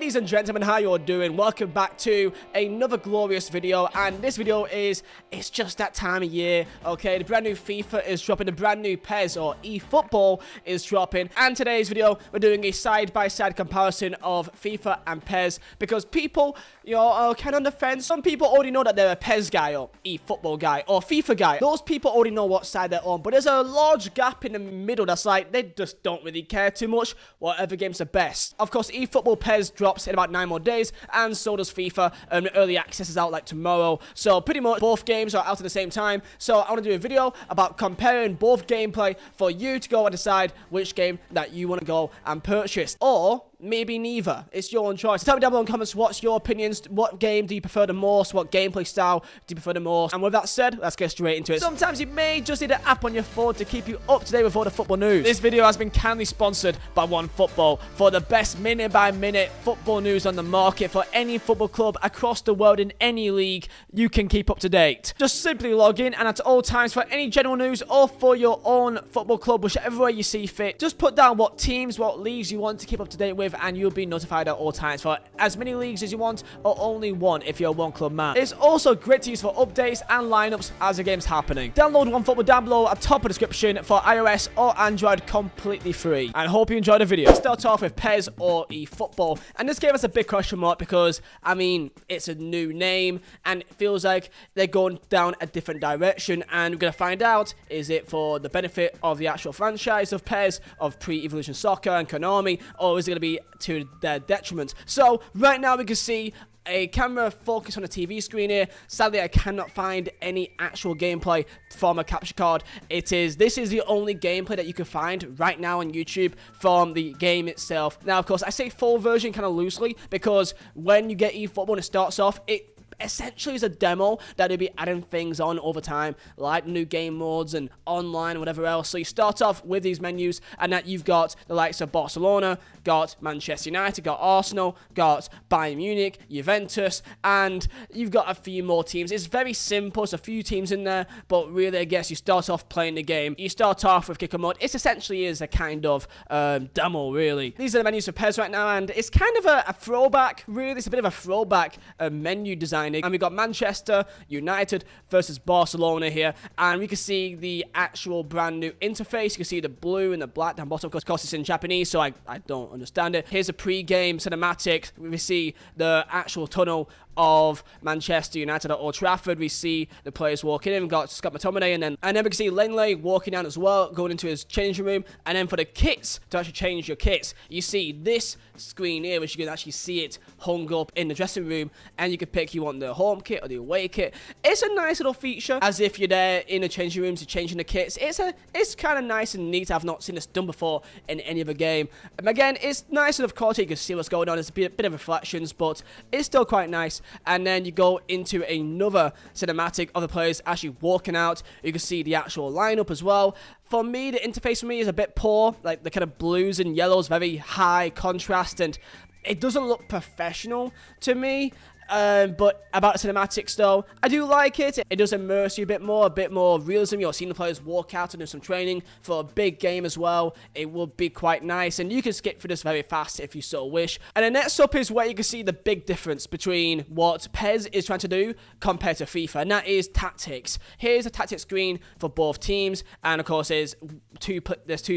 Ladies and gentlemen, how you all doing? Welcome back to another glorious video, and this video it's just that time of year, okay? The brand new FIFA is dropping, the brand new PES or eFootball is dropping, and today's video, we're doing a side-by-side comparison of FIFA and PES, because people, you know, are kind of on the fence. Some people already know that they're a PES guy, or eFootball guy, or FIFA guy. Those people already know what side they're on, but there's a large gap in the middle that's like, they just don't really care too much, whatever game's the best. Of course, eFootball PES drops in about 9 more days, and so does FIFA. Early access is out like tomorrow, so pretty much both games are out at the same time. So I want to do a video about comparing both gameplay for you to go and decide which game that you want to go and purchase, or maybe neither. It's your own choice. Tell me down below in the comments what's your opinions. What game do you prefer the most? What gameplay style do you prefer the most? And with that said, let's get straight into it. Sometimes you may just need an app on your phone to keep you up to date with all the football news. This video has been kindly sponsored by OneFootball for the best minute-by-minute football news on the market for any football club across the world in any league you can keep up to date. Just simply log in, and at all times for any general news or for your own football club, whichever way you see fit, just put down what teams, what leagues you want to keep up to date with, and you'll be notified at all times for as many leagues as you want, or only one if you're a one club man. It's also great to use for updates and lineups as the game's happening. Download OneFootball down below at top of the description for iOS or Android, completely free. And hope you enjoy the video. Let's start off with PES or eFootball, and this gave us a big question mark because, I mean, it's a new name and it feels like they're going down a different direction, and we're going to find out, is it for the benefit of the actual franchise of PES, of Pre-Evolution Soccer and Konami, or is it going to be to their detriment? So right now we can see a camera focus on a TV screen here. Sadly, I cannot find any actual gameplay from a capture card. This is the only gameplay that you can find right now on YouTube from the game itself. Now, of course, I say full version kind of loosely because when you get eFootball and it starts off, it essentially is a demo that they'll be adding things on over time, like new game modes and online and whatever else. So you start off with these menus, and that you've got the likes of Barcelona, got Manchester United, got Arsenal, got Bayern Munich, Juventus, and you've got a few more teams. It's very simple. There's a few teams in there, but really, I guess you start off playing the game. You start off with kicker mode. It essentially is a kind of demo, really. These are the menus for PES right now, and it's kind of a throwback, really. It's a bit of a throwback menu design. And we've got Manchester United versus Barcelona here, and we can see the actual brand new interface. You can see the blue and the black down bottom. Of course, it's in Japanese, so I don't understand it. Here's a pre-game cinematic. We see the actual tunnel of Manchester United at Old Trafford. We see the players walking in. We've got Scott McTominay, and then we can see Langley walking down as well, going into his changing room. And then for the kits, to actually change your kits, you see this screen here, which you can actually see it hung up in the dressing room, and you can pick you want the home kit or the away kit. It's a nice little feature, as if you're there in the changing rooms, you're changing the kits. It's kind of nice and neat. I've not seen this done before in any other game. And again, it's nice enough quality. You can see what's going on. There's a bit of reflections, but it's still quite nice. And then you go into another cinematic of the players actually walking out. You can see the actual lineup as well. For me, the interface for me is a bit poor. Like the kind of blues and yellows, very high contrast, and it doesn't look professional to me. But about the cinematics though, I do like it. It does immerse you a bit more realism. You're seeing the players walk out and do some training for a big game as well. It would be quite nice, and you can skip through this very fast if you so wish. And then next up is where you can see the big difference between what PES is trying to do compared to FIFA, and that is tactics. Here's a tactics screen for both teams, and of course there's two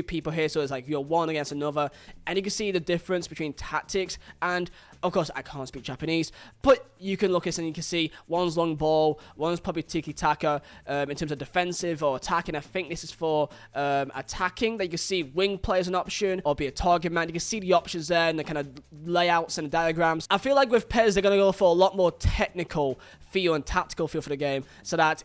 people here, so it's like you're one against another, and you can see the difference between tactics and, of course, I can't speak Japanese, but you can look at this and you can see one's long ball, one's probably tiki-taka in terms of defensive or attacking. I think this is for attacking. That you can see wing play as an option, or be a target man. You can see the options there and the kind of layouts and the diagrams. I feel like with PES, they're going to go for a lot more technical feel and tactical feel for the game, so that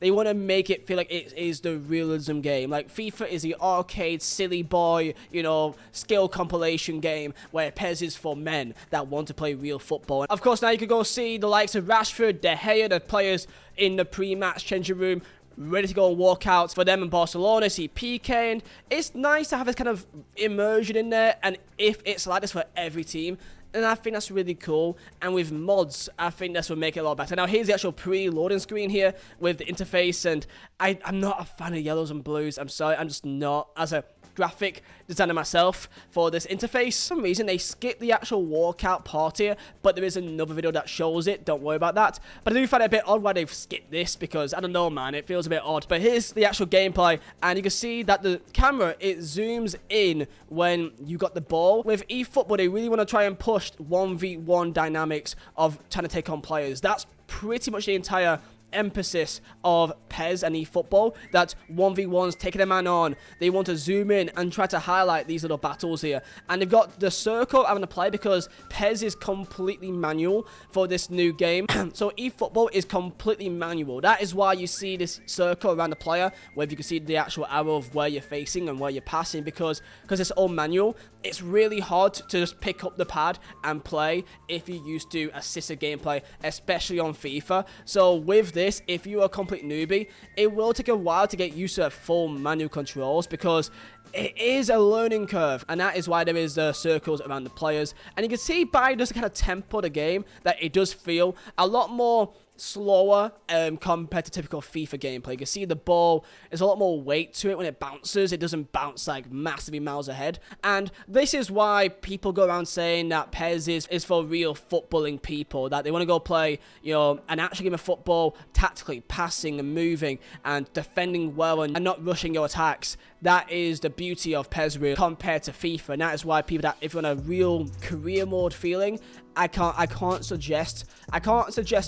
they want to make it feel like it is the realism game. Like FIFA is the arcade, silly boy, you know, skill compilation game, where PES is for men that want to play real football. And of course, now you can go see the likes of Rashford, De Gea, the players in the pre-match changing room, ready to go and walk out for them in Barcelona. See PK, and it's nice to have this kind of immersion in there. And if it's like this for every team, and I think that's really cool. And with mods, I think this will make it a lot better. Now, here's the actual pre-loading screen here with the interface. And I'm not a fan of yellows and blues. I'm sorry, I'm just not. As a graphic designer myself for this interface. For some reason, they skipped the actual walkout part here, but there is another video that shows it. Don't worry about that. But I do find it a bit odd why they've skipped this, because I don't know, man, it feels a bit odd. But here's the actual gameplay, and you can see that the camera, it zooms in when you got the ball. With eFootball, they really want to try and push 1v1 dynamics of trying to take on players. That's pretty much the entire emphasis of PES and eFootball, that 1v1s, taking a man on. They want to zoom in and try to highlight these little battles here. And they've got the circle having to play because PES is completely manual for this new game. So eFootball is completely manual. That is why you see this circle around the player, where you can see the actual arrow of where you're facing and where you're passing, because it's all manual. It's really hard to just pick up the pad and play if you're used to assisted gameplay, especially on FIFA. So with this, if you're a complete newbie, it will take a while to get used to full manual controls, because it is a learning curve, and that is why there is circles around the players. And you can see by just the kind of tempo of the game that it does feel a lot more slower compared to typical FIFA gameplay. You can see the ball, there's a lot more weight to it when it bounces. It doesn't bounce like massively miles ahead. And this is why people go around saying that PES is for real footballing people, that they want to go play, you know, an actual game of football, tactically passing and moving and defending well and not rushing your attacks. That is the beauty of PES real compared to FIFA, and that is why people, that if you want a real career mode feeling, I can't suggest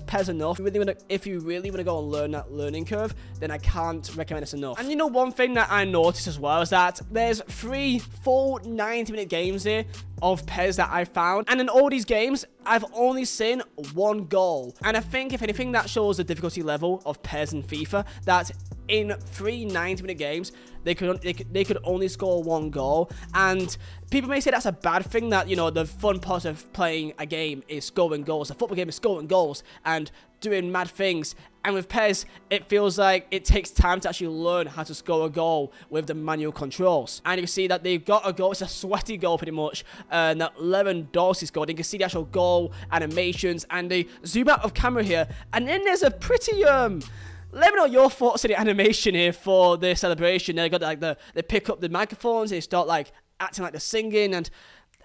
PES enough. If you really want to go and learn that learning curve, then I can't recommend this enough. And you know, one thing that I noticed as well is that there's 3 full 90-minute games here of PES that I found, and in all these games I've only seen 1 goal. And I think if anything, that shows the difficulty level of PES and FIFA, that in 3 90-minute games they could only score 1 goal. And people may say that's a bad thing, that, you know, the fun part of playing a game is scoring goals. A football game is scoring goals and doing mad things. And with PES, it feels like it takes time to actually learn how to score a goal with the manual controls. And you can see that they've got a goal. It's a sweaty goal pretty much, that Lewandowski scored. You can see the actual goal animations, and they zoom out of camera here. And then there's a pretty let me know your thoughts on the animation here for this celebration. They got like they pick up the microphones, they start like acting like they're singing, and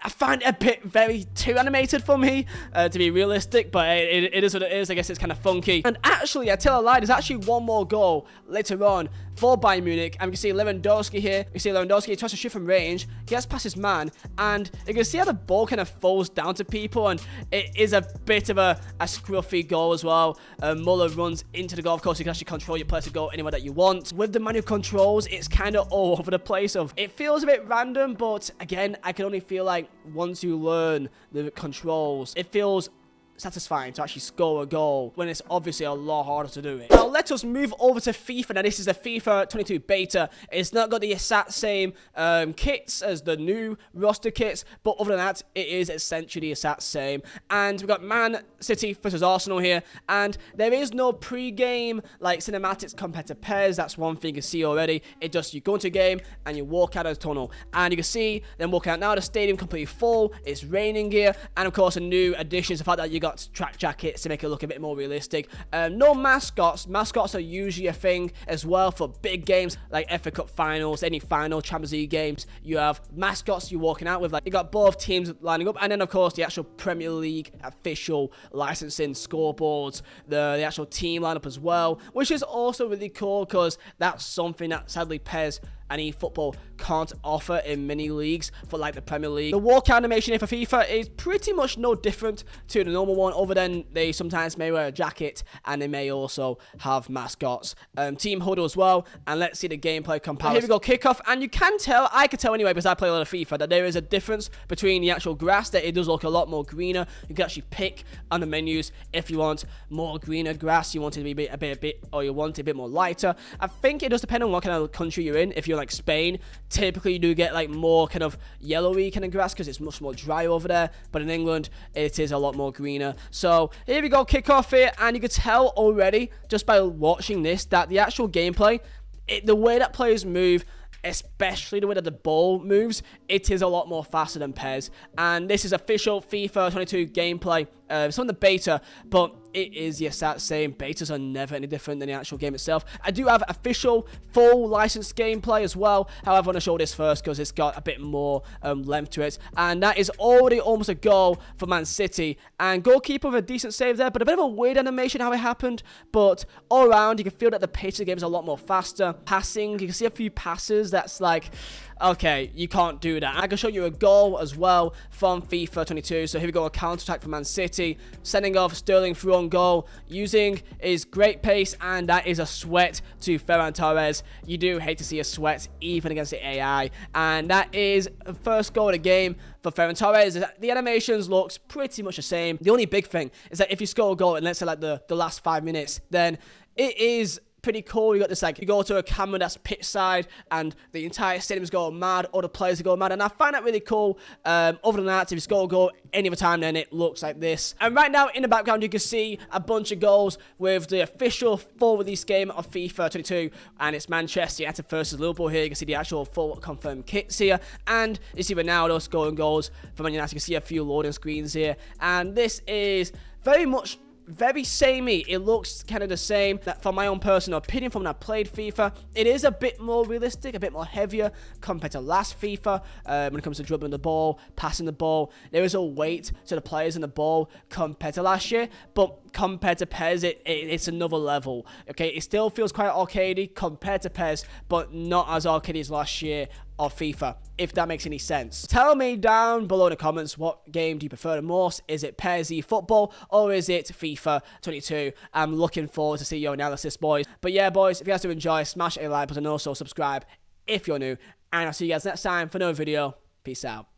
I find it a bit very too animated for me to be realistic, but it is what it is. I guess it's kind of funky. And actually, I tell a lie, there's actually 1 more goal later on for Bayern Munich, and we can see Lewandowski here. You see Lewandowski, he tries to shoot from range, gets past his man, and you can see how the ball kind of falls down to people, and it is a bit of a scruffy goal as well. Muller runs into the goal. Of course, you can actually control your player to go anywhere that you want. With the manual controls, it's kind of all over the place. It feels a bit random, but again, I can only feel like once you learn the controls, it feels satisfying to actually score a goal when it's obviously a lot harder to do it. Now let us move over to FIFA. Now this is the FIFA 22 beta. It's not got the exact same kits as the new roster kits, but other than that, it is essentially the exact same. And we've got Man City versus Arsenal here, and there is no pre-game like cinematics compared to PES. That's one thing you can see already. It just, you go into a game and you walk out of the tunnel, and you can see them walking out now. The stadium completely full. It's raining here, and of course a new addition is the fact that you got track jackets to make it look a bit more realistic. No mascots. Mascots are usually a thing as well for big games like FA Cup finals, any final Champions League games. You have mascots you're walking out with. Like, you got both teams lining up, and then of course the actual Premier League official licensing scoreboards, the actual team lineup as well, which is also really cool because that's something that sadly PES and eFootball can't offer in many leagues for like the Premier League. The walk animation here for FIFA is pretty much no different to the normal one, other than they sometimes may wear a jacket and they may also have mascots. Team huddle as well, and let's see the gameplay comparison. Here we go, kickoff, and you can tell, I can tell anyway because I play a lot of FIFA, that there is a difference between the actual grass, that it does look a lot more greener. You can actually pick on the menus if you want more greener grass, you want it to be a bit, or you want it a bit more lighter. I think it does depend on what kind of country you're in. If you're like Spain, typically you do get like more kind of yellowy kind of grass because it's much more dry over there, but in England it is a lot more greener. So here we go, kick off here, and you can tell already just by watching this that the actual gameplay, the way that players move, especially the way that the ball moves, it is a lot more faster than PES. And this is official FIFA 22 gameplay. It's on the beta, but it is the exact same. Betas are never any different than the actual game itself. I do have official, full licensed gameplay as well. However, I want to show this first because it's got a bit more length to it. And that is already almost a goal for Man City. And goalkeeper with a decent save there, but a bit of a weird animation how it happened. But all around, you can feel that the pace of the game is a lot more faster. Passing, you can see a few passes that's like, okay, you can't do that. I can show you a goal as well from FIFA 22. So here we go, a counter-attack for Man City. Sending off Sterling through on goal, using his great pace, and that is a sweat to Ferran Torres. You do hate to see a sweat, even against the AI. And that is the first goal of the game for Ferran Torres. The animations looks pretty much the same. The only big thing is that if you score a goal in, let's say, like the last 5 minutes, then it is pretty cool. You got this, like, you go to a camera that's pitch side and the entire stadium's going mad, all the players are going mad, and I find that really cool. Other than that, if you score a goal any other time, then it looks like this. And right now in the background you can see a bunch of goals with the official full release game of FIFA 22, and it's Manchester United versus Liverpool here. You can see the actual full confirmed kits here, and you see Ronaldo scoring goals for Man United. You can see a few loading screens here, and this is very samey. It looks kind of the same. That, from my own personal opinion, from when I played FIFA, it is a bit more realistic, a bit more heavier compared to last FIFA. When it comes to dribbling the ball, passing the ball, there is a weight to the players and the ball compared to last year, but compared to PES, it's another level. Okay, it still feels quite arcadey compared to PES, but not as arcadey as last year of FIFA, if that makes any sense. Tell me down below in the comments, what game do you prefer the most? Is it PES eFootball or is it FIFA 22? I'm looking forward to see your analysis, boys. But yeah, boys, if you guys do enjoy, smash a like button and also subscribe if you're new. And I'll see you guys next time for another video. Peace out.